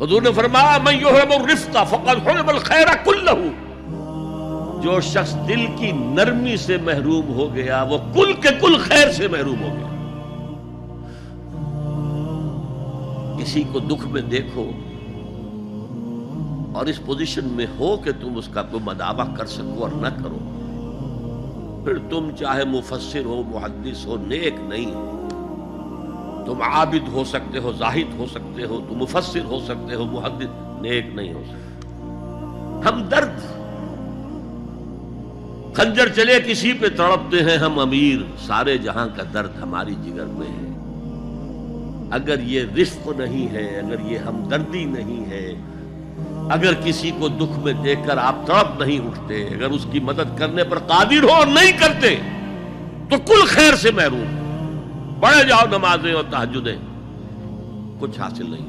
हुजूर ने फरमाया मन युहरिमुर रिफ्का फक़द हुरिमल खैर कुल्लहू, जो शख्स दिल की नरमी से महरूम हो गया वो कुल के कुल खैर से महरूम हो गया। किसी को दुख में देखो और इस पोजीशन में हो कि तुम उसका कोई मदावा कर सको और न करो, फिर तुम चाहे मुफस्सिर हो, मुहद्दिस हो, नेक नहीं हो। तुम आबिद हो सकते हो, जाहिद हो सकते हो, तुम मुफस्सिर हो सकते हो, मुहद्दिस, नेक नहीं हो सकते। हम दर्द, खंजर चले किसी पे तड़पते हैं हम अमीर, सारे जहां का दर्द हमारी जिगर में है। अगर ये रिफ्क नहीं है, अगर ये हमदर्दी नहीं है, अगर किसी को दुख में देखकर आप तड़प नहीं उठते, अगर उसकी मदद करने पर कादिर हो और नहीं करते, तो कुल खैर से महरूम। पढ़े जाओ नमाजें और तहज्जुदें, कुछ हासिल नहीं।